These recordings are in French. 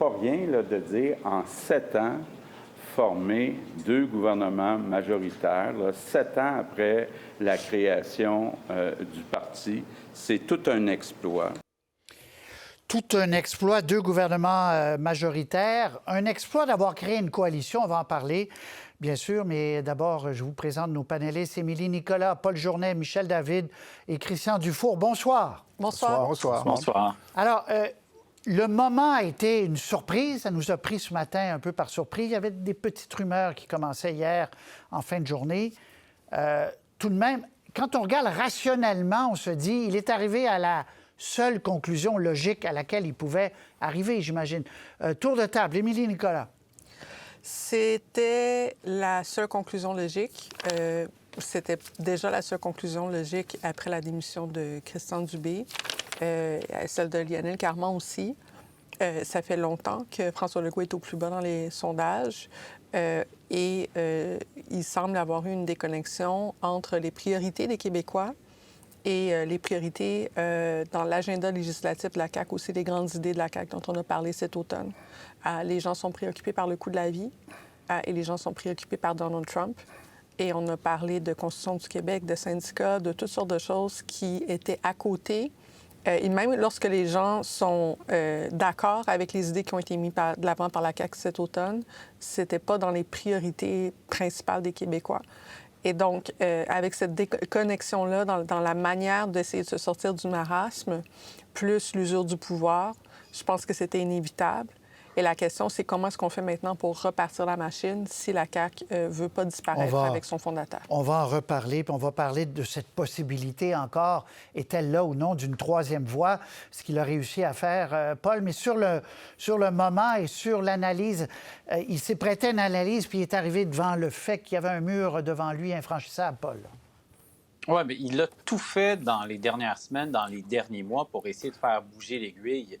pas rien là, de dire en 7 ans, former 2 gouvernements majoritaires, là, 7 ans après la création du parti. C'est tout un exploit. Tout un exploit, 2 gouvernements majoritaires, un exploit d'avoir créé une coalition, on va en parler, bien sûr, mais d'abord, je vous présente nos panélistes, Émilie Nicolas, Paul Journet, Michel David et Christian Dufour. Bonsoir. Bonsoir. Bonsoir. Bonsoir. Alors, le moment a été une surprise, ça nous a pris ce matin un peu par surprise. Il y avait des petites rumeurs qui commençaient hier en fin de journée. Tout de même, quand on regarde rationnellement, on se dit, il est arrivé à la seule conclusion logique à laquelle il pouvait arriver, j'imagine. Tour de table, Émilie Nicolas. C'était la seule conclusion logique. C'était déjà la seule conclusion logique après la démission de Christian Dubé, celle de Lionel Carman aussi. Ça fait longtemps que François Legault est au plus bas dans les sondages et il semble avoir eu une déconnexion entre les priorités des Québécois et les priorités dans l'agenda législatif de la CAQ, aussi les grandes idées de la CAQ dont on a parlé cet automne. Les gens sont préoccupés par le coût de la vie et les gens sont préoccupés par Donald Trump. Et on a parlé de Constitution du Québec, de syndicats, de toutes sortes de choses qui étaient à côté. Et même lorsque les gens sont d'accord avec les idées qui ont été mises de l'avant par la CAQ cet automne, c'était pas dans les priorités principales des Québécois. Et donc, avec cette déconnexion-là dans la manière d'essayer de se sortir du marasme, plus l'usure du pouvoir, je pense que c'était inévitable. Et la question, c'est comment est-ce qu'on fait maintenant pour repartir la machine si la CAQ ne veut pas disparaître avec son fondateur? On va en reparler, puis on va parler de cette possibilité encore. Est-elle là ou non d'une troisième voie? Ce qu'il a réussi à faire, Paul. Mais sur le moment et sur l'analyse, il s'est prêté à une analyse, puis il est arrivé devant le fait qu'il y avait un mur devant lui infranchissable, Paul. Oui, mais il a tout fait dans les dernières semaines, dans les derniers mois pour essayer de faire bouger l'aiguille.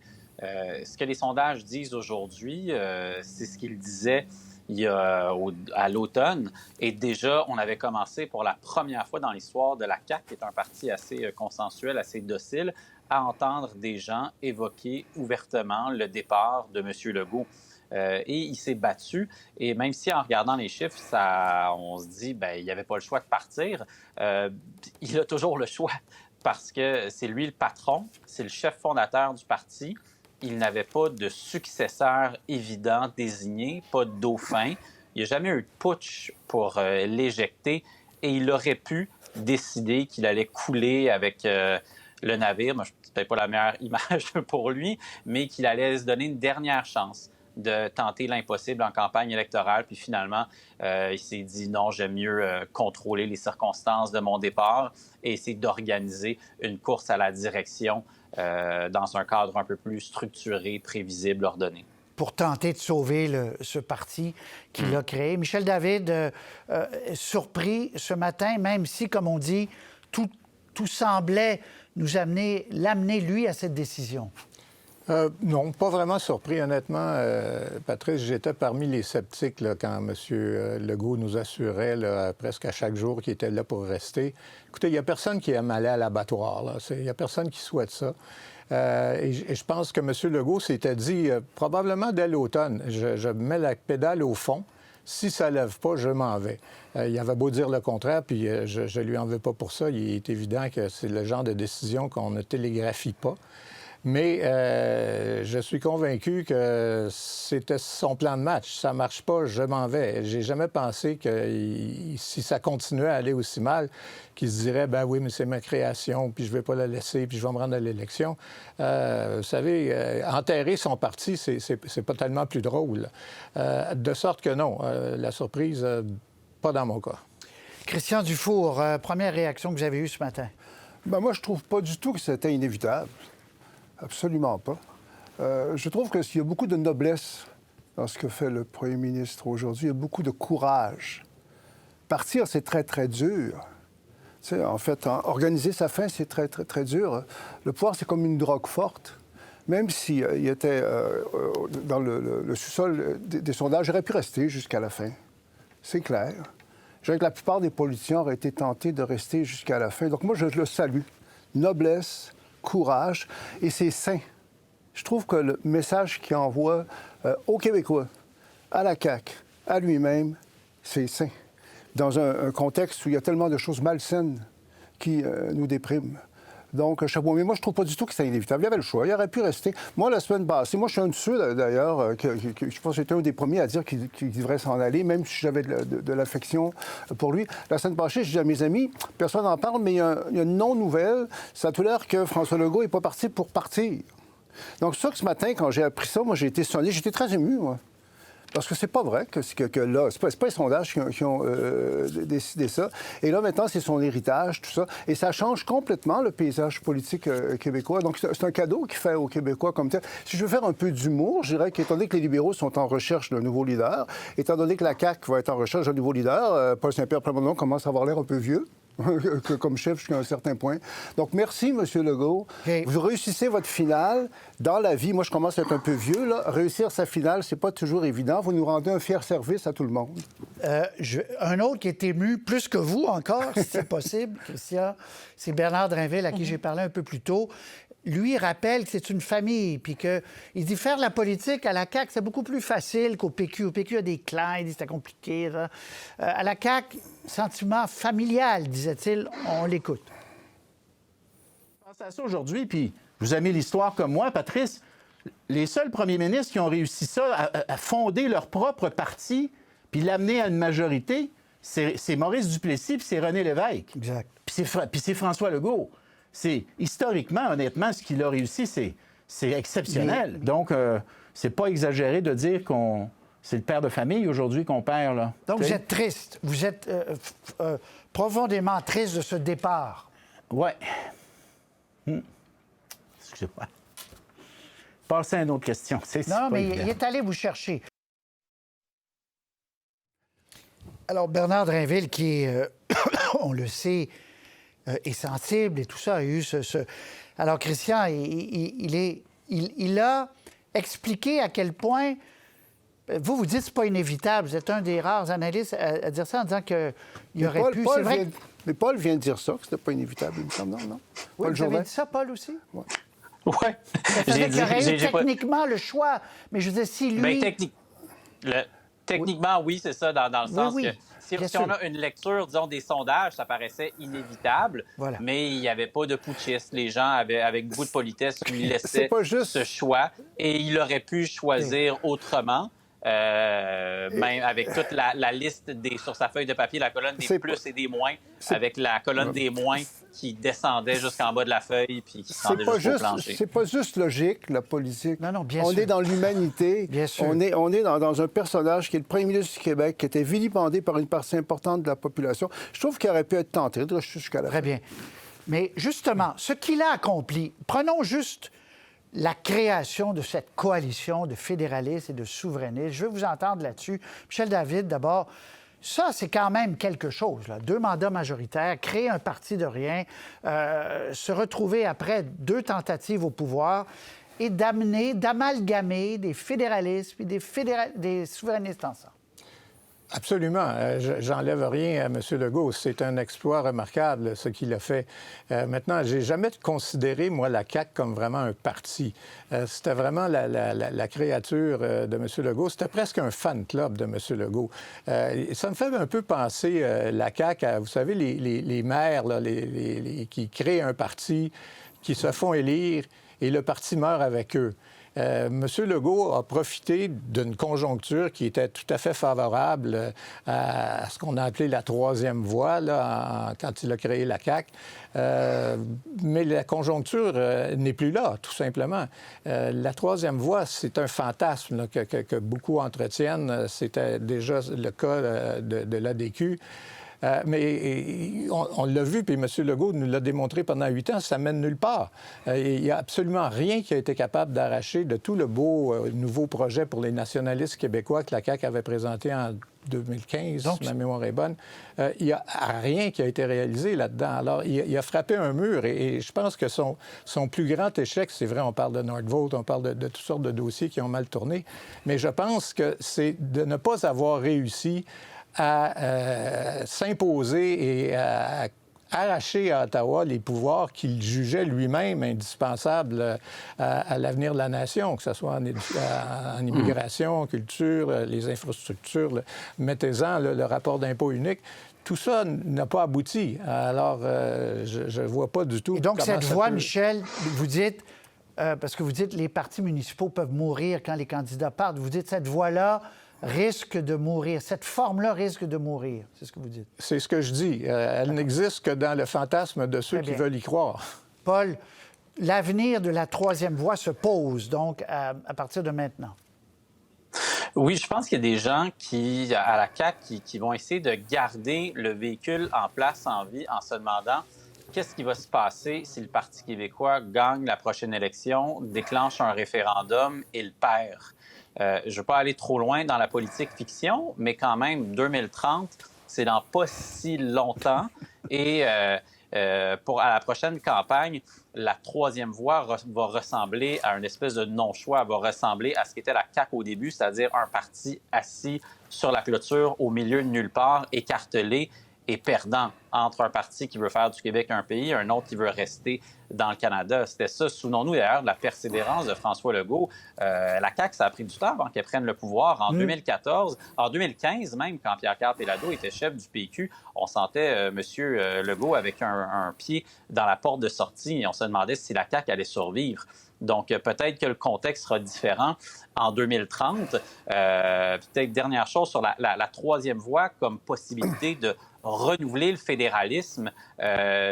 Ce que les sondages disent aujourd'hui, c'est ce qu'ils disaient à l'automne. Et déjà, on avait commencé pour la première fois dans l'histoire de la CAQ, qui est un parti assez consensuel, assez docile, à entendre des gens évoquer ouvertement le départ de M. Legault. Et il s'est battu. Et même si en regardant les chiffres, on se dit il n'y avait pas le choix de partir, il a toujours le choix parce que c'est lui le patron, c'est le chef fondateur du parti. Il n'avait pas de successeur évident désigné, pas de dauphin. Il n'y a jamais eu de putsch pour l'éjecter et il aurait pu décider qu'il allait couler avec le navire. Moi, c'est peut-être pas la meilleure image pour lui, mais qu'il allait se donner une dernière chance de tenter l'impossible en campagne électorale. Puis finalement, il s'est dit non, j'aime mieux contrôler les circonstances de mon départ et essayer d'organiser une course à la direction dans un cadre un peu plus structuré, prévisible, ordonné. Pour tenter de sauver ce parti qu'il a créé. Michel David, surpris ce matin, même si, comme on dit, tout semblait l'amener, lui, à cette décision. Non, pas vraiment surpris, honnêtement. Patrice, j'étais parmi les sceptiques là, quand M. Legault nous assurait là, presque à chaque jour qu'il était là pour rester. Écoutez, il n'y a personne qui aime aller à l'abattoir. Il n'y a personne qui souhaite ça. Et je pense que M. Legault s'était dit, probablement dès l'automne, je mets la pédale au fond. Si ça ne lève pas, je m'en vais. Il avait beau dire le contraire, puis je ne lui en veux pas pour ça. Il est évident que c'est le genre de décision qu'on ne télégraphie pas. Mais je suis convaincu que c'était son plan de match. Ça ne marche pas, je m'en vais. J'ai jamais pensé que si ça continuait à aller aussi mal, qu'il se dirait, ben oui, mais c'est ma création, puis je ne vais pas la laisser, puis je vais me rendre à l'élection. Vous savez, enterrer son parti, c'est pas tellement plus drôle. De sorte que non, la surprise, pas dans mon cas. Christian Dufour, première réaction que vous avez eue ce matin. Ben moi, je trouve pas du tout que c'était inévitable. Absolument pas. Je trouve qu'il y a beaucoup de noblesse dans ce que fait le premier ministre aujourd'hui. Il y a beaucoup de courage. Partir, c'est très, très dur. Tu sais, en fait, organiser sa fin, c'est très, très, très dur. Le pouvoir, c'est comme une drogue forte. Même s'il était dans le sous-sol des sondages, j'aurais pu rester jusqu'à la fin. C'est clair. Je dirais que la plupart des politiciens auraient été tentés de rester jusqu'à la fin. Donc moi, je le salue. Noblesse, courage, et c'est sain. Je trouve que le message qu'il envoie aux Québécois, à la CAQ, à lui-même, c'est sain. Dans un contexte où il y a tellement de choses malsaines qui nous dépriment. Donc, chapeau. Mais moi, je trouve pas du tout que c'était inévitable. Il y avait le choix. Il aurait pu rester. Moi, la semaine passée, moi, je suis un de ceux, d'ailleurs, je pense que j'étais un des premiers à dire qu'il devrait s'en aller, même si j'avais de l'affection pour lui. La semaine passée, je dis à mes amis, personne n'en parle, mais il y a une non-nouvelle. Ça a tout l'air que François Legault n'est pas parti pour partir. Donc, c'est ça que ce matin, quand j'ai appris ça, moi, j'ai été sonné. J'étais très ému, moi. Parce que c'est pas vrai que là, c'est pas les sondages qui ont décidé ça. Et là, maintenant, c'est son héritage, tout ça. Et ça change complètement le paysage politique québécois. Donc, c'est un cadeau qu'il fait aux Québécois comme tel. Si je veux faire un peu d'humour, je dirais qu'étant donné que les libéraux sont en recherche d'un nouveau leader, étant donné que la CAQ va être en recherche d'un nouveau leader, Paul Saint-Pierre Plamondon commence à avoir l'air un peu vieux. Comme chef jusqu'à un certain point. Donc, merci, M. Legault. Okay. Vous réussissez votre finale. Dans la vie, moi, je commence à être un peu vieux, là. Réussir sa finale, c'est pas toujours évident. Vous nous rendez un fier service à tout le monde. Un autre qui est ému, plus que vous encore, si c'est possible, Christian, c'est Bernard Drinville, à qui j'ai parlé un peu plus tôt. Lui, il rappelle que c'est une famille, puis qu'il dit faire la politique à la CAQ, c'est beaucoup plus facile qu'au PQ. Au PQ, il y a des clans, il dit c'était compliqué. À la CAQ, sentiment familial, disait-il. On l'écoute. Je pense à ça aujourd'hui, puis je vous ai mis l'histoire comme moi, Patrice. Les seuls premiers ministres qui ont réussi ça, à fonder leur propre parti, puis l'amener à une majorité, c'est Maurice Duplessis, puis c'est René Lévesque. Exact. Puis c'est François Legault. C'est historiquement, honnêtement, ce qu'il a réussi, c'est exceptionnel. Mais... Donc, c'est pas exagéré de dire c'est le père de famille aujourd'hui qu'on perd, là. Donc, vous êtes triste. Vous êtes profondément triste de ce départ. Ouais. Excusez-moi. Passez à une autre question. Non, mais il est allé vous chercher. Alors, Bernard Drinville, qui est, on le sait, est sensible et tout ça, a eu Alors, Christian, il a expliqué à quel point... Vous dites que ce n'est pas inévitable. Vous êtes un des rares analystes à dire ça en disant qu'il y aurait pu... Mais Paul vient de dire ça, que ce n'était pas inévitable, il me semble, non? Oui, vous avez dit ça, Paul, aussi? Oui. Ouais. Ça faisait qu'il y aurait eu techniquement le choix. Mais je veux dire, si lui... Bien, techniquement, oui, c'est ça, dans le sens que... Si on a une lecture, disons, des sondages, ça paraissait inévitable, mais il n'y avait pas de putschistes. Les gens, avec beaucoup de politesse, lui laissaient ce choix et il aurait pu choisir autrement. Même avec toute la liste sur sa feuille de papier, la colonne des plus et des moins, avec la colonne des moins qui descendait jusqu'en bas de la feuille puis qui se rendait jusqu'au plancher. C'est pas juste logique, la politique. Non, bien on sûr. est dans l'humanité. Bien sûr. On est dans un personnage qui est le premier ministre du Québec, qui était vilipendé par une partie importante de la population. Je trouve qu'il aurait pu être tenté de rester jusqu'à la fin. Très bien. Mais justement, ce qu'il a accompli, prenons juste la création de cette coalition de fédéralistes et de souverainistes. Je veux vous entendre là-dessus. Michel David, d'abord, ça, c'est quand même quelque chose, là. 2 mandats majoritaires, créer un parti de rien, se retrouver après 2 tentatives au pouvoir et d'amalgamer des fédéralistes et des souverainistes ensemble. Absolument. J'enlève rien à M. Legault. C'est un exploit remarquable, ce qu'il a fait. Maintenant, j'ai jamais considéré, moi, la CAQ comme vraiment un parti. C'était vraiment la créature de M. Legault. C'était presque un fan club de M. Legault. Ça me fait un peu penser, la CAQ, à, vous savez, les maires là, qui créent un parti, qui se font élire, et le parti meurt avec eux. M. Legault a profité d'une conjoncture qui était tout à fait favorable à ce qu'on a appelé la troisième voie, là, quand il a créé la CAQ. Mais la conjoncture n'est plus là, tout simplement. La troisième voie, c'est un fantasme là, que beaucoup entretiennent. C'était déjà le cas de l'ADQ. Mais on l'a vu, puis M. Legault nous l'a démontré pendant 8 ans, ça mène nulle part. Il n'y a absolument rien qui a été capable d'arracher de tout le beau nouveau projet pour les nationalistes québécois que la CAQ avait présenté en 2015, si ma mémoire est bonne. Il n'y a rien qui a été réalisé là-dedans. Alors, il a frappé un mur et je pense que son plus grand échec, c'est vrai, on parle de Nordvolt, on parle de toutes sortes de dossiers qui ont mal tourné, mais je pense que c'est de ne pas avoir réussi à s'imposer et à arraché à Ottawa les pouvoirs qu'il jugeait lui-même indispensables à l'avenir de la nation, que ce soit en immigration, en culture, les infrastructures, mettez-en le rapport d'impôt unique. Tout ça n'a pas abouti. Alors, je ne vois pas du tout... Et donc, cette voie, peut... Michel, vous dites, parce que vous dites les partis municipaux peuvent mourir quand les candidats partent, vous dites cette voie-là risque de mourir, cette forme-là risque de mourir, c'est ce que vous dites. C'est ce que je dis. Elle n'existe que dans le fantasme de ceux qui veulent y croire. Paul, l'avenir de la troisième voie se pose, donc, à partir de maintenant. Oui, je pense qu'il y a des gens à la CAQ, qui vont essayer de garder le véhicule en place, en vie, en se demandant qu'est-ce qui va se passer si le Parti québécois gagne la prochaine élection, déclenche un référendum et le perd. Je ne veux pas aller trop loin dans la politique fiction, mais quand même, 2030, c'est dans pas si longtemps. Et à la prochaine campagne, la troisième voie va ressembler à une espèce de non-choix, va ressembler à ce qu'était la CAQ au début, c'est-à-dire un parti assis sur la clôture, au milieu de nulle part, écartelé et perdant entre un parti qui veut faire du Québec un pays et un autre qui veut rester dans le Canada. C'était ça, souvenons-nous d'ailleurs de la persévérance de François Legault. La CAQ, ça a pris du temps avant qu'elle prenne le pouvoir. En 2014, en 2015 même, quand Pierre-Carl Péladeau était chef du PQ, on sentait M. Legault avec un pied dans la porte de sortie et on se demandait si la CAQ allait survivre. Donc, peut-être que le contexte sera différent en 2030. Peut-être dernière chose sur la troisième voie comme possibilité de renouveler le fédéralisme.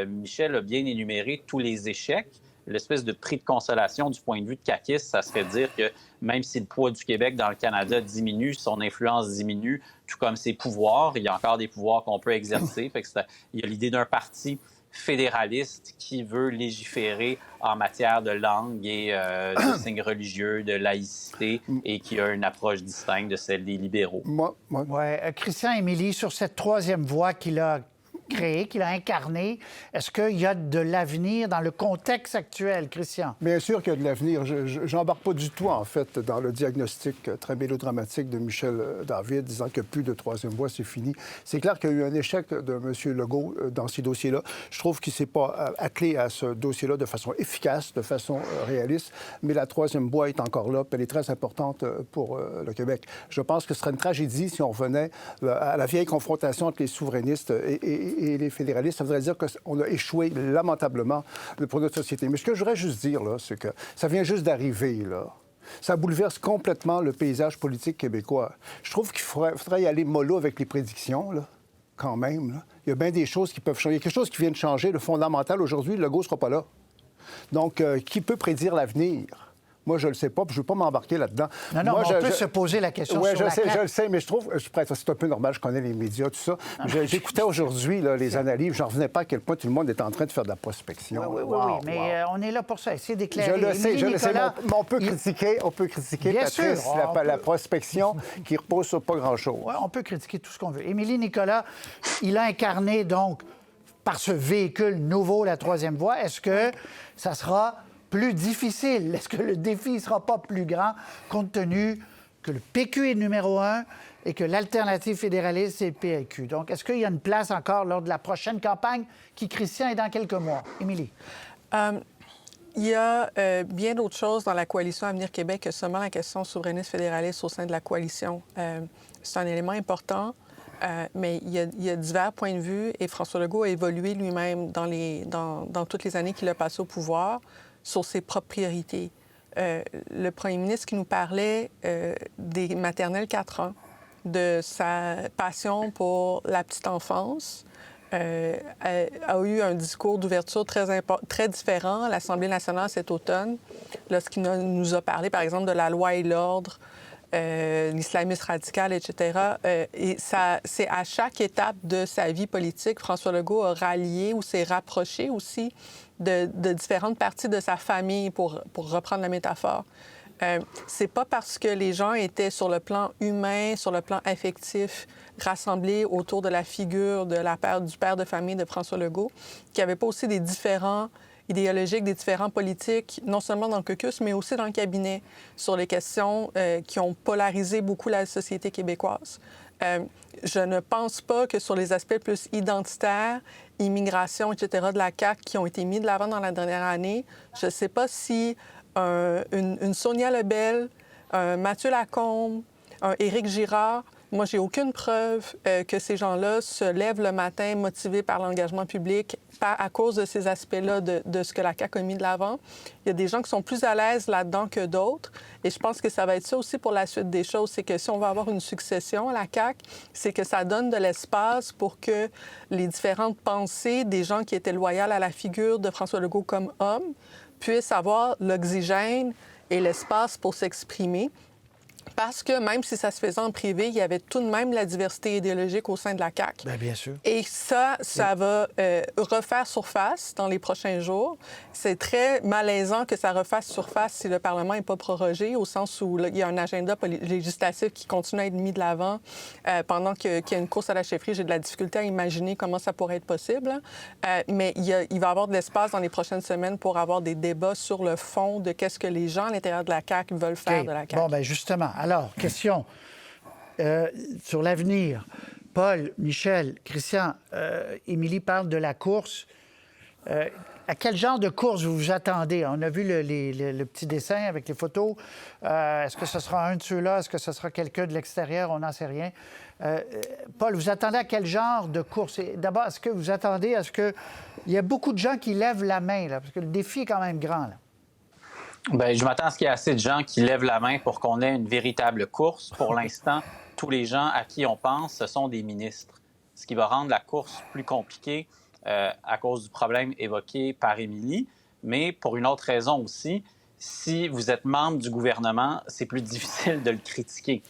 Michel a bien énuméré tous les échecs. L'espèce de prix de consolation du point de vue de caquiste, ça serait de dire que même si le poids du Québec dans le Canada diminue, son influence diminue, tout comme ses pouvoirs, il y a encore des pouvoirs qu'on peut exercer. Fait que il y a l'idée d'un parti fédéraliste qui veut légiférer en matière de langue et de signes religieux, de laïcité, et qui a une approche distincte de celle des libéraux. Christian Émilie, sur cette troisième voie qu'il a créée, qu'il a incarnée, est-ce qu'il y a de l'avenir dans le contexte actuel, Christian? Bien sûr qu'il y a de l'avenir. Je n'embarque pas du tout, en fait, dans le diagnostic très mélodramatique de Michel David, disant que plus de troisième voie, c'est fini. C'est clair qu'il y a eu un échec de M. Legault dans ces dossiers-là. Je trouve qu'il ne s'est pas attelé à ce dossier-là de façon efficace, de façon réaliste, mais la troisième voie est encore là, puis elle est très importante pour le Québec. Je pense que ce serait une tragédie si on revenait à la vieille confrontation entre les souverainistes et les fédéralistes. Ça voudrait dire qu'on a échoué lamentablement pour notre société. Mais ce que je voudrais juste dire, là, c'est que ça vient juste d'arriver, là. Ça bouleverse complètement le paysage politique québécois. Je trouve qu'il faudrait y aller mollo avec les prédictions, là, quand même. Là. Il y a bien des choses qui peuvent changer. Il y a quelque chose qui vient de changer. Le fondamental, aujourd'hui, le Legault ne sera pas là. Donc, qui peut prédire l'avenir? Moi, je ne le sais pas, puis je ne veux pas m'embarquer là-dedans. Non, on peut se poser la question sur la CAQ. Je le sais, mais je trouve... C'est un peu normal, je connais les médias, tout ça. J'écoutais aujourd'hui les analyses, je n'en revenais pas à quel point tout le monde est en train de faire de la prospection. Oui, mais on est là pour ça, essayer d'éclairer. Je le sais, mais on peut critiquer, Bien Patrice, sûr, la prospection qui repose sur pas grand-chose. Oui, on peut critiquer tout ce qu'on veut. Émilie Nicolas, il a incarné, donc, par ce véhicule nouveau, la troisième voie. Est-ce que ça sera plus difficile? Est-ce que le défi ne sera pas plus grand compte tenu que le PQ est numéro 1 et que l'alternative fédéraliste, c'est le PLQ? Donc, est-ce qu'il y a une place encore lors de la prochaine campagne qui, Christian, est dans quelques mois? Émilie? Il y a bien d'autres choses dans la coalition Avenir Québec que seulement la question souverainiste-fédéraliste au sein de la coalition. C'est un élément important. Mais il y a divers points de vue et François Legault a évolué lui-même dans toutes les années qu'il a passé au pouvoir sur ses propres priorités. Le premier ministre qui nous parlait des maternelles 4 ans, de sa passion pour la petite enfance, a eu un discours d'ouverture très différent à l'Assemblée nationale cet automne, lorsqu'il nous a parlé, par exemple, de la loi et l'ordre, l'islamisme radical, etc. Et c'est à chaque étape de sa vie politique, François Legault a rallié ou s'est rapproché aussi de différentes parties de sa famille, pour reprendre la métaphore. C'est pas parce que les gens étaient sur le plan humain, sur le plan affectif, rassemblés autour de la figure du père de famille de François Legault, qu'il n'y avait pas aussi des différents idéologiques, des différents politiques, non seulement dans le caucus, mais aussi dans le cabinet, sur les questions qui ont polarisé beaucoup la société québécoise. Je ne pense pas que sur les aspects plus identitaires, immigration, etc., de la CAQ qui ont été mis de l'avant dans la dernière année, je ne sais pas si une Sonia Lebel, un Mathieu Lacombe, un Éric Girard, moi, j'ai aucune preuve que ces gens-là se lèvent le matin motivés par l'engagement public à cause de ces aspects-là de ce que la CAQ a mis de l'avant. Il y a des gens qui sont plus à l'aise là-dedans que d'autres. Et je pense que ça va être ça aussi pour la suite des choses. C'est que si on va avoir une succession à la CAQ, c'est que ça donne de l'espace pour que les différentes pensées des gens qui étaient loyaux à la figure de François Legault comme homme puissent avoir l'oxygène et l'espace pour s'exprimer. Parce que même si ça se faisait en privé, il y avait tout de même la diversité idéologique au sein de la CAQ. Bien sûr. Et ça va refaire surface dans les prochains jours. C'est très malaisant que ça refasse surface si le Parlement n'est pas prorogé, au sens où il y a un agenda législatif qui continue à être mis de l'avant pendant qu'il y a une course à la chefferie. J'ai de la difficulté à imaginer comment ça pourrait être possible. Mais il va y avoir de l'espace dans les prochaines semaines pour avoir des débats sur le fond de qu'est-ce que les gens à l'intérieur de la CAQ veulent faire de la CAQ. Bon, bien justement. Alors, question sur l'avenir. Paul, Michel, Christian, Émilie parle de la course. À quel genre de course vous vous attendez? On a vu le petit dessin avec les photos. Est-ce que ce sera un de ceux-là? Est-ce que ce sera quelqu'un de l'extérieur? On n'en sait rien. Paul, vous attendez à quel genre de course? D'abord, est-ce que vous attendez à ce qu'il y ait beaucoup de gens qui lèvent la main, là, parce que le défi est quand même grand, là? Bien, je m'attends à ce qu'il y ait assez de gens qui lèvent la main pour qu'on ait une véritable course. Pour l'instant, tous les gens à qui on pense, ce sont des ministres. Ce qui va rendre la course plus compliquée à cause du problème évoqué par Émilie. Mais pour une autre raison aussi, si vous êtes membre du gouvernement, c'est plus difficile de le critiquer.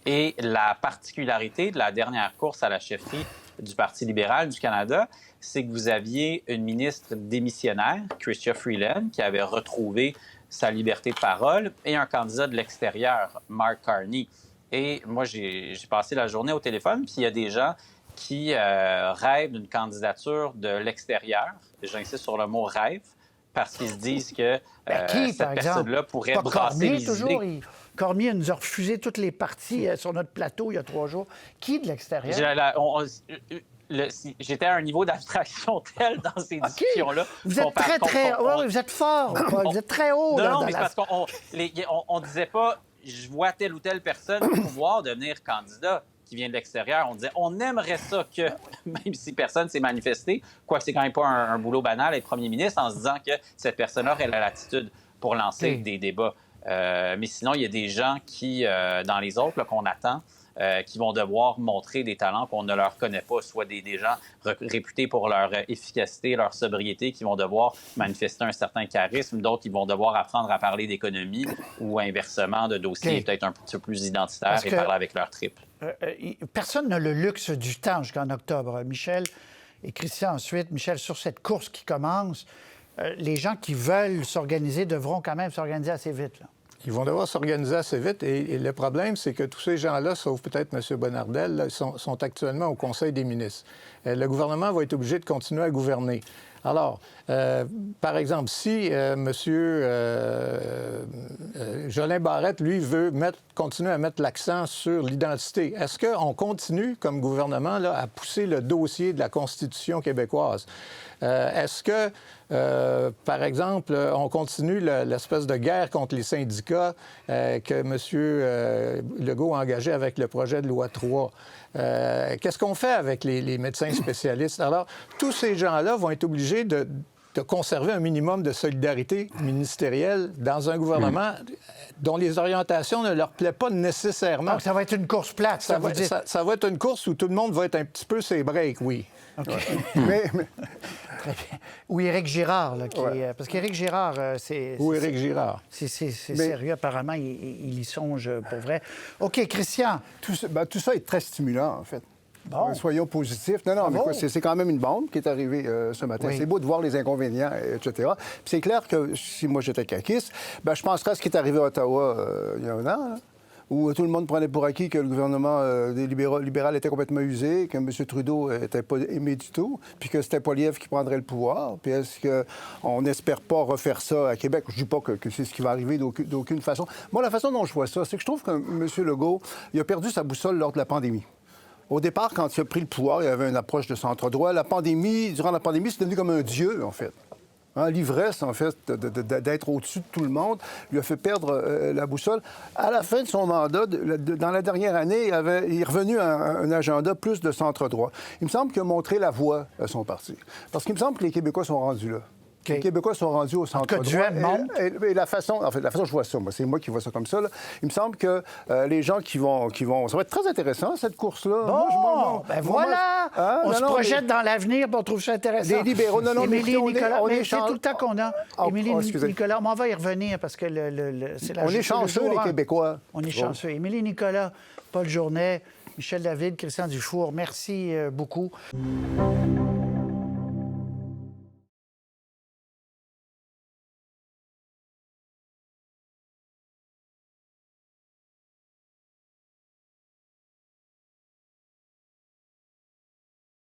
Et la particularité de la dernière course à la chefferie du Parti libéral du Canada, c'est que vous aviez une ministre démissionnaire, Chrystia Freeland, qui avait retrouvé sa liberté de parole, et un candidat de l'extérieur, Mark Carney. Et moi, j'ai passé la journée au téléphone, puis il y a des gens qui rêvent d'une candidature de l'extérieur. J'insiste sur le mot « rêve », parce qu'ils se disent que cette personne-là pourrait brasser les idées. Cormier nous a refusé toutes les parties sur notre plateau il y a 3 jours. Qui de l'extérieur? J'étais à un niveau d'abstraction tel dans ces discussions-là. Vous êtes très... Oui, vous êtes fort, Paul. Vous êtes très haut. Non, mais c'est parce qu'on disait pas « je vois telle ou telle personne pouvoir devenir candidat » qui vient de l'extérieur. On disait « on aimerait ça que, même si personne s'est manifesté, quoique c'est quand même pas un boulot banal être premier ministre, en se disant que cette personne-là aurait la latitude pour lancer des débats. » Mais sinon, il y a des gens qui, dans les autres, là, qu'on attend, qui vont devoir montrer des talents qu'on ne leur connaît pas, soit des gens réputés pour leur efficacité, leur sobriété, qui vont devoir manifester un certain charisme, d'autres qui vont devoir apprendre à parler d'économie ou inversement de dossiers peut-être un petit peu plus identitaires et parler avec leur trip. Personne n'a le luxe du temps jusqu'en octobre. Michel et Christian ensuite. Michel, sur cette course qui commence, les gens qui veulent s'organiser devront quand même s'organiser assez vite, là. Ils vont devoir s'organiser assez vite. Et le problème, c'est que tous ces gens-là, sauf peut-être M. Bonnardel, là, sont actuellement au Conseil des ministres. Le gouvernement va être obligé de continuer à gouverner. Alors, par exemple, si M. Jolin Barrette, lui, veut continuer à mettre l'accent sur l'identité, est-ce qu'on continue, comme gouvernement, là, à pousser le dossier de la Constitution québécoise? Est-ce que, par exemple, on continue l'espèce de guerre contre les syndicats que M. Legault a engagé avec le projet de loi 3? Qu'est-ce qu'on fait avec les médecins spécialistes? Alors, tous ces gens-là vont être obligés de conserver un minimum de solidarité ministérielle dans un gouvernement dont les orientations ne leur plaisent pas nécessairement. Donc, ça va être une course plate, ça vous dites? Ça va être une course où tout le monde va être un petit peu ses breaks, oui. OK. Très bien. Ou Éric Girard, là, parce qu'Éric Girard, c'est... Ou Éric Girard. C'est sérieux, apparemment, il y songe pour vrai. OK, Christian. Tout ça est très stimulant, en fait. Bon. Soyons positifs. Non, mais quoi, c'est quand même une bombe qui est arrivée ce matin. Oui. C'est beau de voir les inconvénients, etc. Puis c'est clair que si moi j'étais caquiste, je penserais à ce qui est arrivé à Ottawa il y a un an, là, où tout le monde prenait pour acquis que le gouvernement libéral était complètement usé, que M. Trudeau n'était pas aimé du tout, puis que c'était Poilievre qui prendrait le pouvoir. Puis est-ce qu'on n'espère pas refaire ça à Québec? Je ne dis pas que c'est ce qui va arriver d'aucune façon. Moi, la façon dont je vois ça, c'est que je trouve que M. Legault, il a perdu sa boussole lors de la pandémie. Au départ, quand il a pris le pouvoir, il y avait une approche de centre-droit. Durant la pandémie, c'est devenu comme un dieu, en fait. Hein, l'ivresse, en fait, d'être au-dessus de tout le monde, lui a fait perdre la boussole. À la fin de son mandat, dans la dernière année, il est revenu à un agenda plus de centre-droit. Il me semble qu'il a montré la voie à son parti. Parce qu'il me semble que les Québécois sont rendus là. Okay. Les Québécois sont rendus au centre-droit. Et la façon, je vois ça, moi, c'est moi qui vois ça comme ça. Là. Il me semble que les gens qui vont... Ça va être très intéressant, cette course-là. Bon, voilà! On se projette dans l'avenir, puis on trouve ça intéressant. Les libéraux, Émilie et Nicolas, c'est tout le temps qu'on a. Émilie excusez. Nicolas, on va y revenir parce que c'est la... On est chanceux, les Québécois. On est chanceux. Émilie Nicolas, Paul Journet, Michel David, Christian Dufour, merci beaucoup.